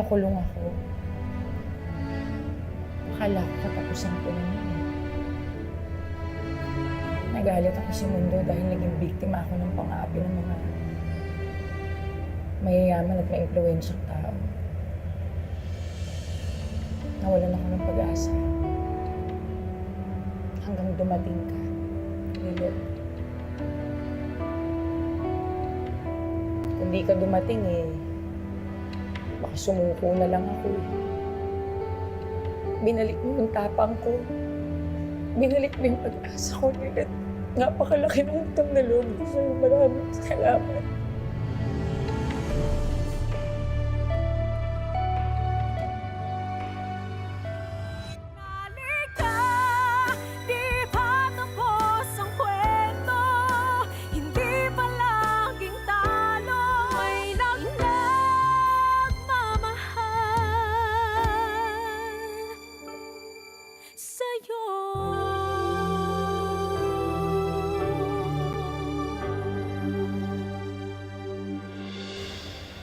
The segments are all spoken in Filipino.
nakulong ako. Akala ko katapusan ko na yun. Nagalit ako sa mundo dahil naging biktima ako ng pang-aapi ng mga mayayaman at maimpluwensyang tao. Nawalan ako ng pag-asa. Hanggang dumating ka, Lilith. Kung di ka dumating baka sumuko na lang ako. Binalik mo yung tapang ko. Binalik mo yung pag-asa ko, Lilith. Napakalaki ng utang na loob ko sa'yo. Maraming salamat.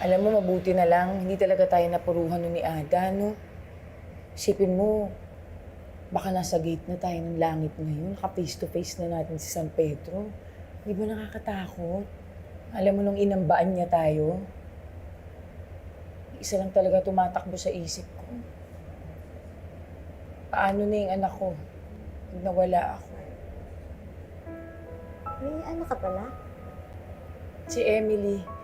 Alam mo, mabuti na lang, hindi talaga tayo napuruhan nun ni Ada, no? Isipin mo, baka nasa gate na tayo ng langit ngayon, naka-face to face na natin si San Pedro. Di ba nakakatakot? Alam mo, nung inambaan niya tayo, isa lang talaga tumatakbo sa isip ko. Paano na yung anak ko pag nawala ako? May ano ka pala? Si Emily.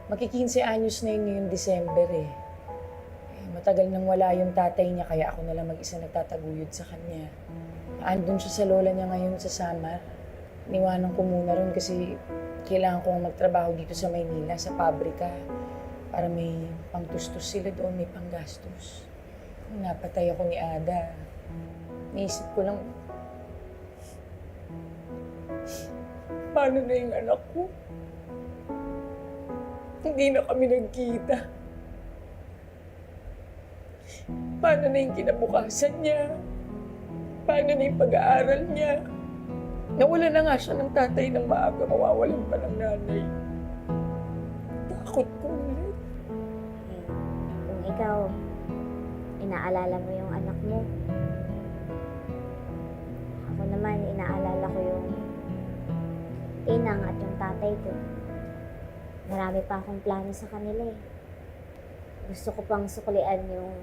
Magki-15 anyos na yun ngayong December matagal nang wala yung tatay niya kaya ako na lang mag-isa nagtataguyod sa kanya. Andun siya sa lola niya ngayon sa Samar. Niwanan ko muna ron kasi kailangan kong magtrabaho dito sa Maynila, sa pabrika. Para may pangtustos sila doon, may panggastos. Napatay ako ni Ada. Naisip ko lang, paano na yung anak ko? Hindi na kami nagkita. Paano na yung kinabukasan niya? Paano na yung pag-aaral niya? Nawala na nga siya ng tatay ng maaga, mawawalan pa ng nanay. Takot ko ulit. Kung ikaw, inaalala mo yung anak mo. Ako naman, inaalala ko yung inang at yung tatay ko. Marami pa akong plano sa kanila Gusto ko pang suklian yung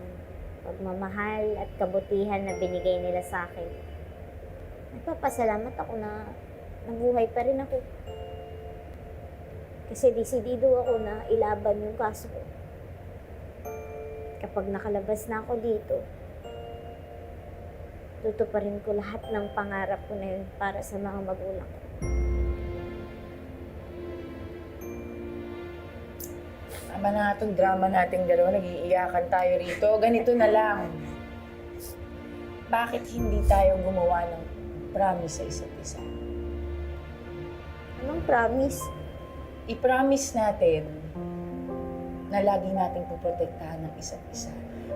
pagmamahal at kabutihan na binigay nila sa akin. Nagpapasalamat ako na nabuhay pa rin ako. Kasi desidido ako na ilaban yung kaso ko. Kapag nakalabas na ako dito, tutuparin ko lahat ng pangarap ko na yun para sa mga magulang ko. Tama na itong drama nating dalawa, nag-iiyakan tayo rito. Ganito na lang. Bakit hindi tayo gumawa ng promise sa isa't isa? Anong promise? I-promise natin na lagi nating puprotektahan ng isa't isa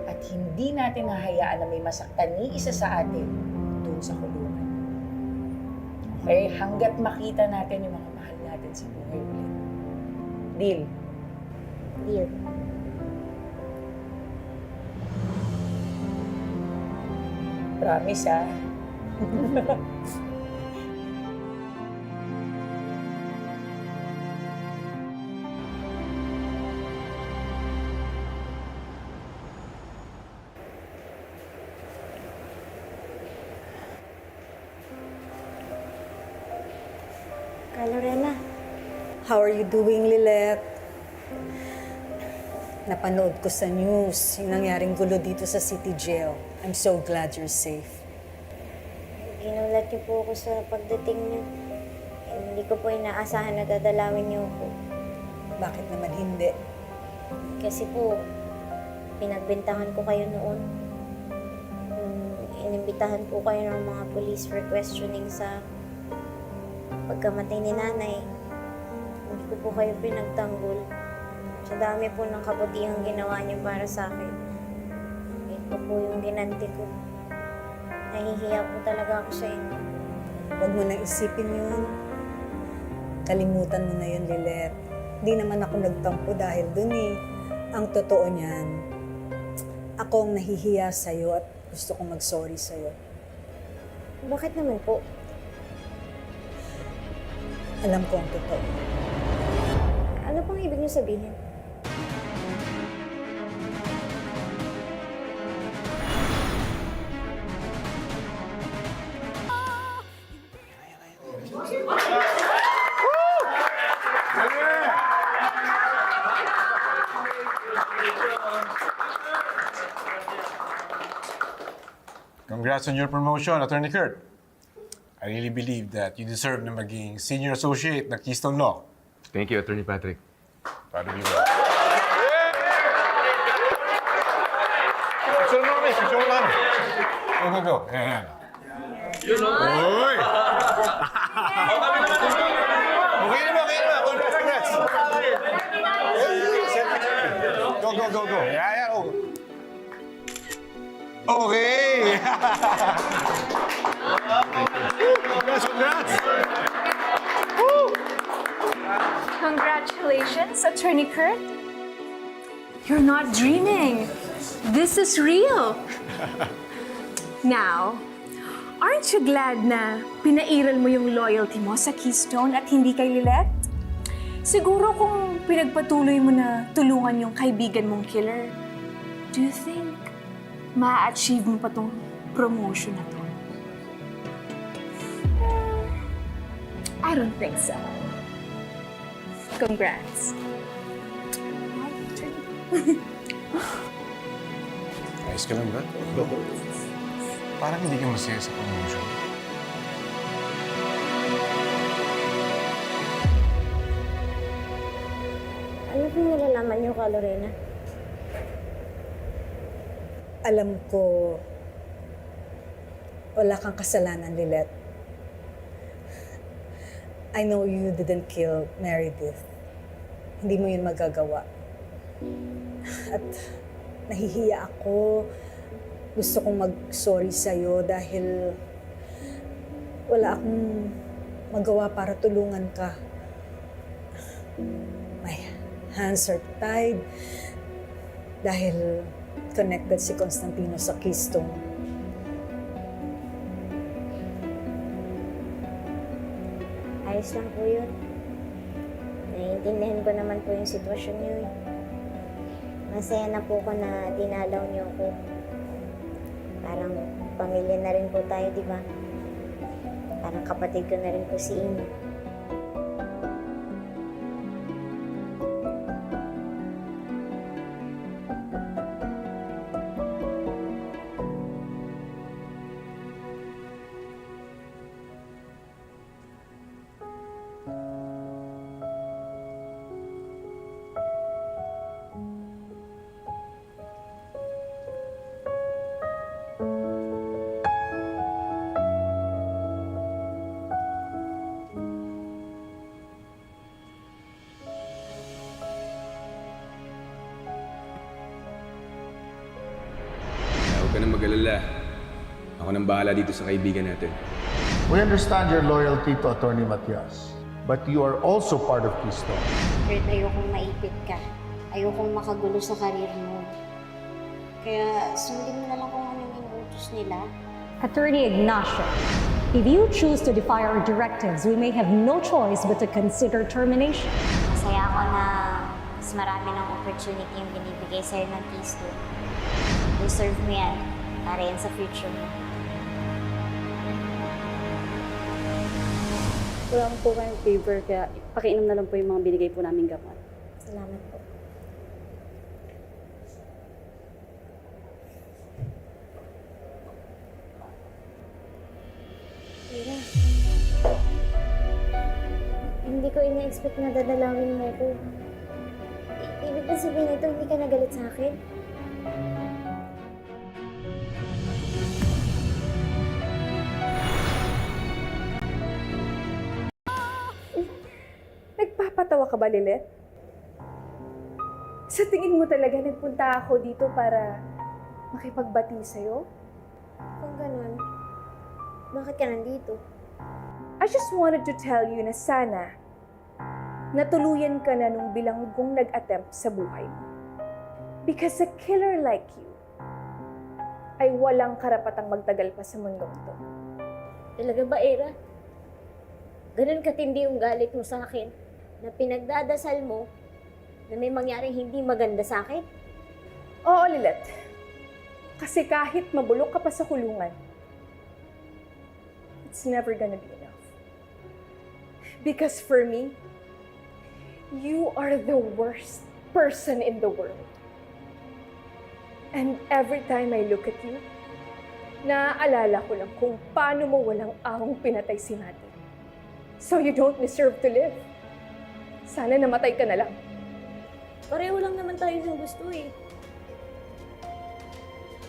at hindi natin hahayaan na may masaktan ni isa sa atin doon sa kulungan. Okay? Hanggat makita natin yung mga mahal natin sa buhay ulit. Deal? Deal. Promise, ha? Lorena, How are you doing, Lilith? Napanood ko sa news yung nangyaring gulo dito sa City Jail. I'm so glad you're safe. ginulat niyo po ako sa pagdating niyo. Hindi ko po inaasahan na dadalawin niyo po. Bakit naman hindi? Kasi po, pinagbintangan ko kayo noon. Inimbitahan po kayo ng mga police for questioning sa pagkamatay ni nanay. Hindi ko po kayo pinagtanggol. Sa dami po ng kabutihang ginawa niyo para sa akin. Ito po yung ginanti ko. Nahihiya po talaga ako sa inyo. Huwag mo nang isipin yun. Kalimutan mo na yun, Lilith. Di naman ako nagtampo dahil dun eh. Ang totoo niyan, akong nahihiya sa'yo at gusto kong mag-sorry sa'yo. Bakit naman po? Alam ko ang totoo. Ano pang ibig niyo sabihin? Congrats on your promotion, Attorney Kurt. I really believe that you deserve na maging senior associate ng Keystone Law. Thank you, Attorney Patrick. Proud of you, bro. Picture mo kami, picture mo kami. Go, go, go. Ayan. Uy! Okay naman, okay naman. Congrats, congrats. Go, go, go, go. Yeah, yeah, oh. Okay! Congrats, congrats! Congratulations, Attorney Kurt. You're not dreaming. This is real. Now, aren't you glad na pinairal mo yung loyalty mo sa Keystone at hindi kay Lilette? Siguro kung pinagpatuloy mo na tulungan yung kaibigan mong killer, do you think ma-achieve mo pa tong promotion na to? I don't think so. Congrats. Ayos ka lang ba? Parang hindi ka masaya sa promotion. Ano pong nalalaman niyo ka, Lorena? Alam ko, wala kang kasalanan, Lilette. I know you didn't kill Meredith. Hindi mo yun magagawa. At nahihiya ako. Gusto kong mag-sorry sa'yo dahil wala akong magawa para tulungan ka. My hands are tied dahil connected si Constantino sa Keystone. Ayos lang po yun. Naiintindihan ko naman po yung sitwasyon niyo. Masaya na po ko na dinalaw niyo ako. Parang pamilya na rin po tayo, di ba? Parang kapatid ko na rin po si Amy. Huwag ka nang mag-alala. Ako nang bahala dito sa kaibigan natin. We understand your loyalty to Attorney Matias, but you are also part of Keystone. Kurt, ayokong maipit ka. Ayokong makagulo sa karir mo. Kaya sundin mo na lang kung ano yung inuutos nila. Attorney Ignacio, if you choose to defy our directives, we may have no choice but to consider termination. Masaya ako na mas marami ng opportunity yung binibigay sa'yo ng Keystone. Deserve mo yan. Para yan sa future mo. Wala po kayong favor, kaya pakiinom na lang po yung mga binigay po namin gamot. Salamat po. Mira, hindi ko ina-expect na dadalawin mo ko. Ibig ba sabihin nito, hindi ka nagalit sa akin? Nagpapatawa ka ba, Lilith? Sa tingin mo talaga nagpunta ako dito para makipagbati sa'yo? Kung ganun, bakit ka nandito? I just wanted to tell you na sana natuluyan ka na nung bilanggong nag-attempt sa buhay mo. Because a killer like you ay walang karapatang magtagal pa sa mundong to. Talaga ba, Era? Ganun katindi yung galit mo sa akin na pinagdadasal mo na may mangyaring hindi maganda sa akin? Oo, Lilet. Kasi kahit mabulok ka pa sa kulungan, it's never gonna be enough. Because for me, you are the worst person in the world. And every time I look at you, naaalala ko lang kung paano mo walang ahong pinatay si Mati. So you don't deserve to live. Sana namatay ka na lang. Pareho lang naman tayo ng gusto eh.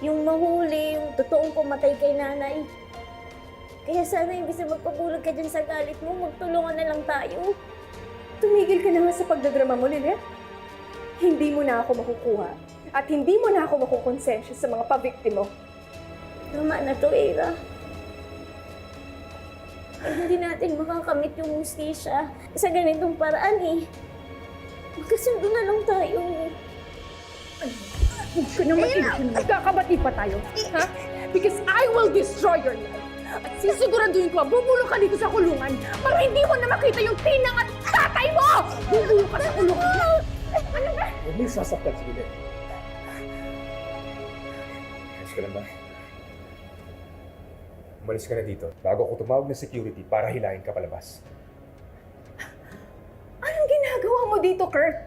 Yung mahuli, yung totoong pumatay kay nanay. Kaya sana imbis na magpapulog ka dyan sa galit mo, magtulungan na lang tayo. Tumigil ka na nga sa pagdadrama mo, Lilet. Hindi mo na ako makukuha at hindi mo na ako makukonsensya sa mga pabiktimo. Tama na to, Era. Ay, hindi natin makakamit yung hustisya sa ganitong paraan eh. Magkasundo na lang tayo. Huwag ka na matigil. Magkakabati pa tayo. Ha? Because I will destroy your life. At sisiguraduhin ko, bubulong ka dito sa kulungan para hindi mo na makita yung tinang at tatay mo! Bubulong ka sa kulungan. Ano ba? Huwag mo sasaktan si Lilet. Ayos ka lang ba? Umalis ka na dito bago ako tumawag ng security para hilahin ka palabas. Anong ginagawa mo dito, Kurt?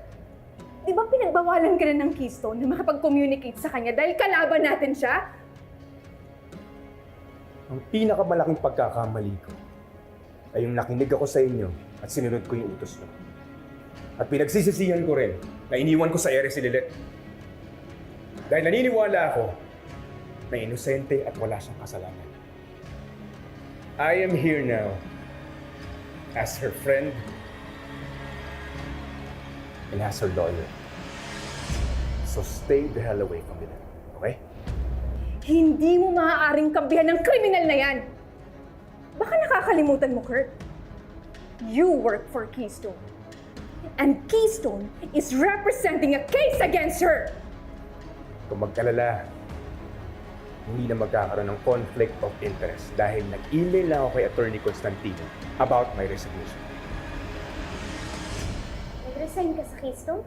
Di ba pinagbawalan ka na ng Keystone na makapag-communicate sa kanya dahil kalaban natin siya? Ang pinakamalaking pagkakamali ko ay yung nakinig ako sa inyo at sinunod ko yung utos nyo. At pinagsisisihan ko rin na iniwan ko sa ere si Lilet. Dahil naniniwala ako na inosente at wala siyang kasalanan. I am here now as her friend and as her lawyer. So stay the hell away from Lilet, okay? Hindi mo maaaring kampihan ng kriminal na yan! Baka nakakalimutan mo, Kurt. You work for Keystone. And Keystone is representing a case against her! Kung mag-alala, hindi na magkakaroon ng conflict of interest dahil nag-email lang ako kay Attorney Constantino about my resignation. Nag-resign ka sa Keystone?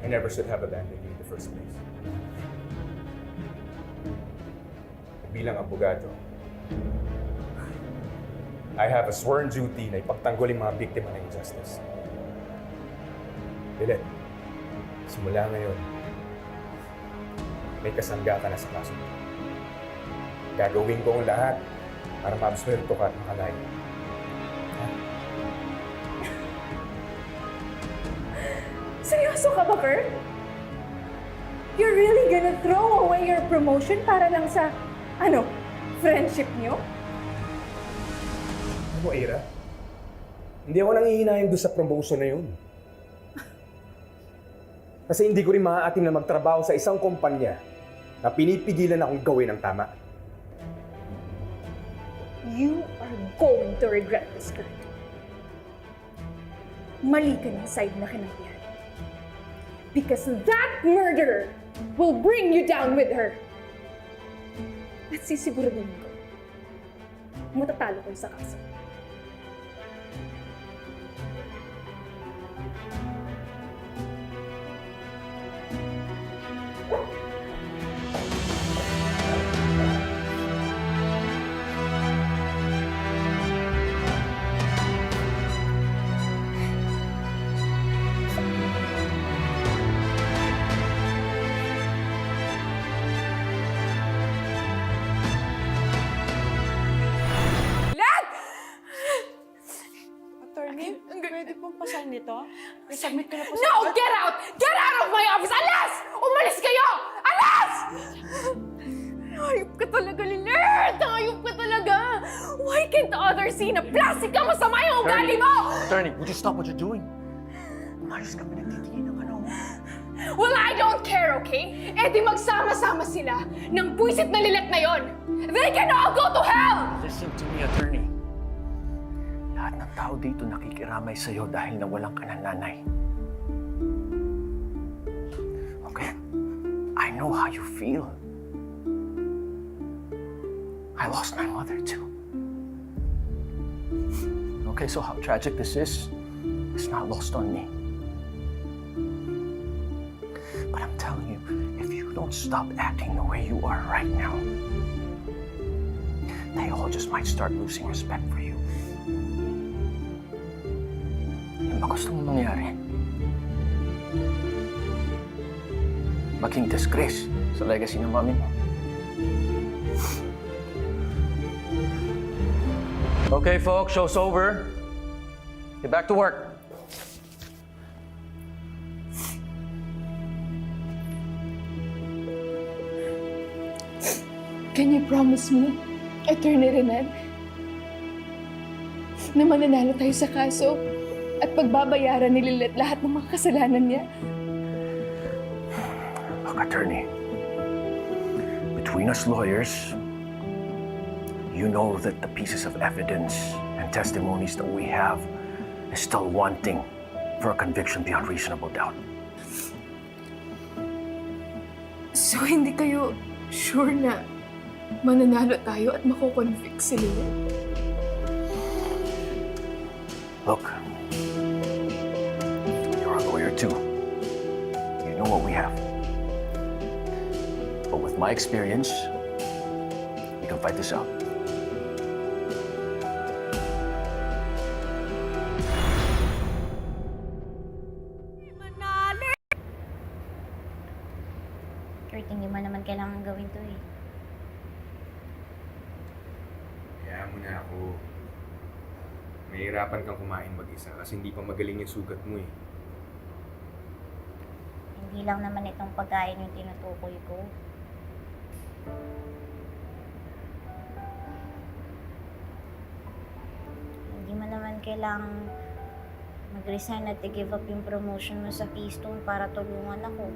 I never should have abandoned you in the first place. Bilang abogado, I have a sworn duty na ipagtanggol yung mga biktima ng injustice. Lilet, simula ngayon, may kasangga ka na sa kaso. Gagawin ko ang lahat para maabsuelto ka at makalaya. Seryoso ka ba, Kurt? You're really gonna throw away your promotion para lang sa, friendship niyo? Ano, Ira? Hindi ako nangihinayang doon sa promotion na yun. Kasi hindi ko rin maaatim na magtrabaho sa isang kumpanya na pinipigilan akong gawin ang tama. You are going to regret this, Kurt. Mali ka ng side na kinampihan. Because that murderer will bring you down with her. At sisiguraduhin ko, matatalo kayo sa kaso. Pwede pong pasign nito? I-submit ko na po sa... No! Get out! Get out of my office! Alas! Umalis kayo! Alas! Hayop ka talaga, Lilet! Hayop ka talaga! Why can't others see na plastic ka, masama yung ugali mo? Attorney, would you stop what you're doing? Umayos ka, pinagtitingin ka na. Well, I don't care, okay? Eh di magsama-sama sila ng buwisit na Lilet na yon. They can all go to hell! Listen to me, attorney. Lahat ng tao dito nakikiramay sa'yo dahil nawalan ka ng nanay. Okay? I know how you feel. I lost my mother too. Okay, so how tragic this is not lost on me. But I'm telling you, if you don't stop acting the way you are right now, they all just might start losing respect for you. Ano ba gusto mong mangyari? Maging disgrace sa legacy ng mami mo. Okay, folks, show's over. Get back to work. Can you promise me, Attorney Renan, na mananalo tayo sa kaso at pagbabayaran ni Lilith lahat ng mga kasalanan niya? Look, attorney, between us lawyers, you know that the pieces of evidence and testimonies that we have is still wanting for a conviction beyond reasonable doubt. So hindi kayo sure na mananalo tayo at mako-convict si Lilith? Look, you're a lawyer too. You know what we have. But with my experience, we can fight this out. Kurt, hindi mo naman kailangan gawin to eh. Kaya mo na ako. Mahirapan kang kumain mag-isa kasi hindi pa magaling yung sugat mo eh. Hindi lang naman itong pagkain yung tinutukoy ko. Hindi mo naman kailangang mag-resign at i-give up yung promotion mo sa Keystone para tulungan ako.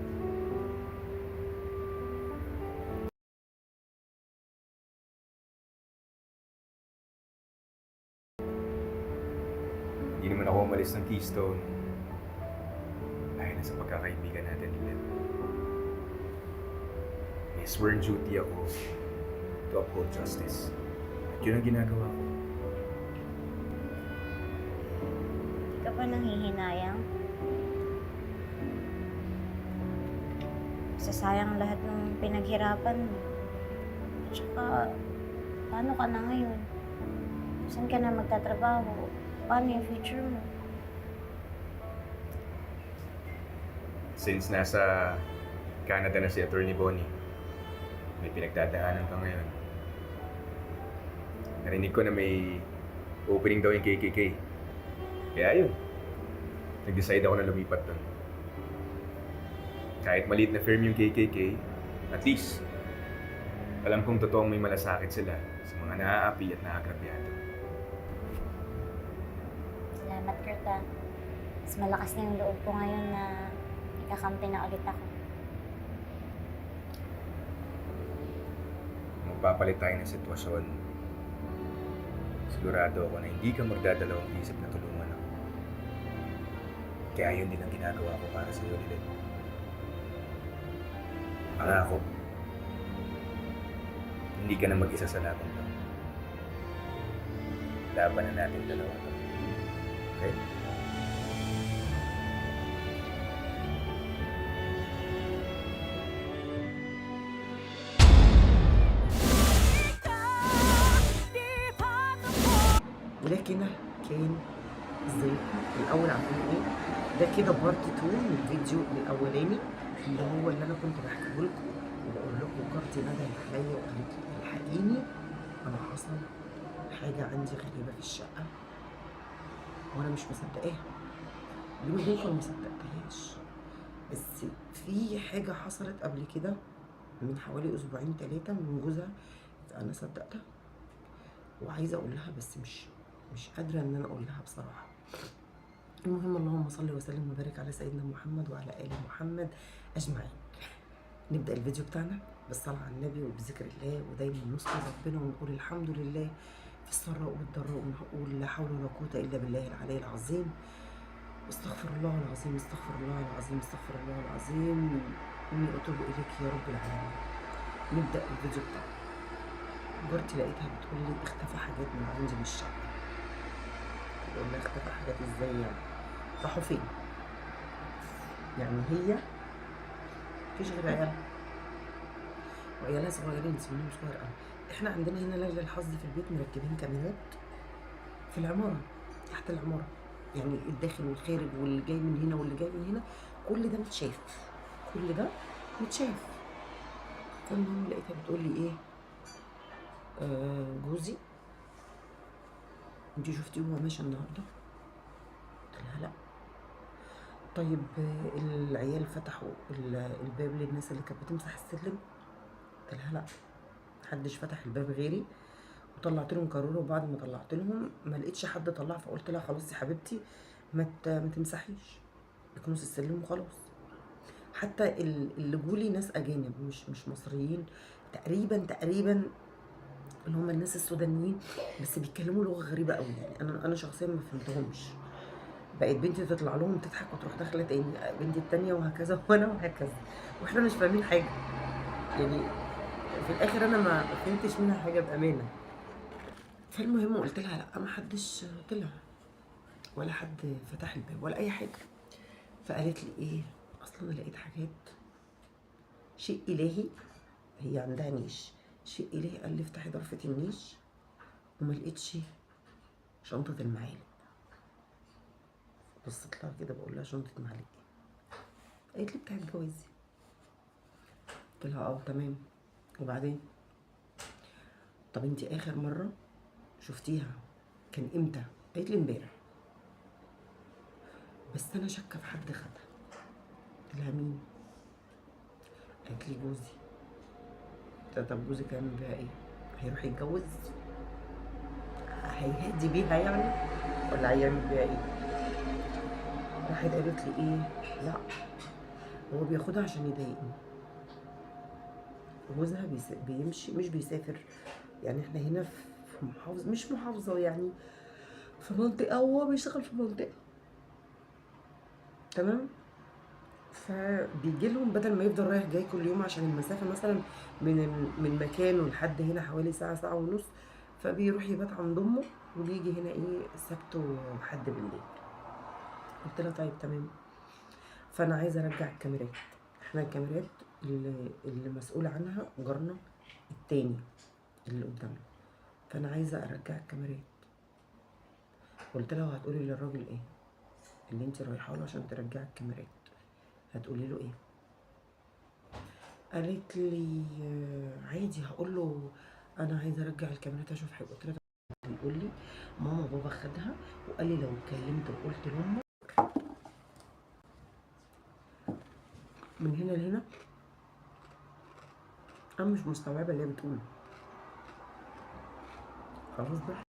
Hindi naman ako umalis ng Keystone dahil sa pagkakaibigan natin ulit. May sworn duty ako to uphold justice. At yun ang ginagawa ko. Hindi ka pa nanghihinayang? Sasayang lahat ng pinaghirapan mo. At saka, paano ka na ngayon? Saan ka na magtatrabaho? Paano yung future mo? Since nasa Canada na si Attorney Bonnie, may pinagdadaanan pa ngayon. Narinig ko na may opening daw yung KKK. Kaya yun, nag-decide ako na lumipat doon. Kahit maliit na firm yung KKK, at least, alam kong totoong may malasakit sila sa mga naaapi at naagrabyado. Salamat, Kurt, ah. Mas malakas na yung loob ko ngayon na ikakampi na ulit ako. Magpapalit tayo ng sitwasyon. Sigurado ako na hindi ka magdadalawang isip na tulungan ako. Kaya yun din ang ginagawa ko para sa iyo, Lilith. Pangako, hindi ka na mag-isa sa laban to. Laban na natin dalawa to. Okay? لكن كان ازيكم الاول عاملين ايه؟ ده كده بارت 2 من الفيديو الاولاني اللي هو اللي انا كنت بحكيه لكم وبقول لكم كارتي ندهت عليا وقالت لي الحقيني انا حصل حاجه عندي غريبه في الشقه وانا مش مصدقاها. اليوم دول ما صدقتهاش بس في حاجه حصلت قبل كده من حوالي اسبوعين 3 من جوزها انا صدقتها وعايزه اقول لها بس مش قادره ان انا اقول لها بصراحه. المهم اللهم صل وسلم وبارك على سيدنا محمد وعلى ال محمد اجمعين. نبدا الفيديو بتاعنا بالصلاه على النبي وبذكر الله ودايما نذكر ربنا ونقول الحمد لله في السراء والضراء ونقول لا حول ولا قوة إلا بالله العلي العظيم. استغفر الله العظيم، استغفر الله العظيم، استغفر الله العظيم، إني أتوب إليك يا رب العالمين. نبدأ الفيديو بتاعنا. جارتي لقيتها بتقول لي اختفى حاجات من عندي من الشقة. بقول لها اختفى حاجات ازاي يعني؟ راحوا فين؟ يعني هي مفيش غير عيالها وعيالها صغيرين، سنهم صغير قوي. احنا عندنا هنا لاجل الحظ في البيت مركبين كاميرات في العمارة، تحت العمارة، يعني الداخل والخارج واللي جاي من هنا واللي جاي من هنا، كل ده متشاف، كل ده متشاف. فالمهم لقيتها بتقول لي ايه، جوزي انتي شفتيه وهو ماشي النهارده؟ قلت لها لا. طيب العيال فتحوا الباب للناس اللي كانت بتمسح السلم؟ قلت لها لا، محدش فتح الباب غيري، وطلعت لهم قارورة، وبعد ما طلعت لهم ما لقيتش حد طلع، فقلت لها خلاص يا حبيبتي ما تمسحيش، بكنوز السلم وخلاص. حتى اللي جولي ناس اجانب مش مصريين، تقريبا اللي هم الناس السودانيين، بس بيتكلموا لغه غريبه قوي، يعني انا شخصيا ما فهمتهمش. بقت بنتي تطلع لهم تضحك وتروح داخله تاني، بنتي التانيه وهكذا، وانا وهكذا، واحنا مش فاهمين حاجه. يعني في الاخر انا ما فهمتش منها حاجه بامانه. فالمهم قلت لها لا، ما حدش طلع ولا حد فتح الباب ولا اي حاجه. فقالت لي ايه، اصلا انا لقيت حاجات شيء الهي، هي عندها نيش، شيء الهي قال لي افتحي ضرفه النيش، وما لقيتش شنطه المعالق. بصيت لها كده بقول لها شنطه معالق؟ قالت لي بتاعت جوازي. قلت لها اه تمام، وبعدين؟ طب انتي اخر مره شفتيها كان امتى؟ قالت لي امبارح، بس انا شاكه في حد خدها. قلت لها مين؟ قالت لي جوزي. قلت لها طب جوزك هيعمل بيها ايه؟ هيروح يتجوز؟ هيهدي بيها يعني ولا هيعمل بيها ايه؟ راحت قالت لي ايه، لا هو بياخدها عشان يضايقني. جوزها بيمشي، مش بيسافر، يعني احنا هنا في محافظه، مش محافظه يعني، في منطقه وهو بيشتغل في منطقه، تمام؟ فبيجي لهم بدل ما يفضل رايح جاي كل يوم، عشان المسافه مثلا من مكانه لحد هنا حوالي ساعه ونص، فبيروح يبات عند امه وبيجي هنا ايه سبت وحد بالليل. قلت لها طيب تمام. فانا عايزه ارجع الكاميرات. احنا الكاميرات اللي مسؤول عنها جارنا التاني اللي قدامنا، فانا عايزه ارجع الكاميرات. قلت لها هتقولي للراجل ايه اللي انت رايحه له عشان ترجعي الكاميرات؟ هتقولي له ايه؟ قالت لي عادي هقول له انا عايزه ارجع الكاميرات اشوف حاجه. قلت لها بيقول لي ماما بابا خدها وقال لي لو اتكلمت وقلت لامه من هنا لهنا. انا مش مستوعبه اللي هي بتقوله. خلاص بقى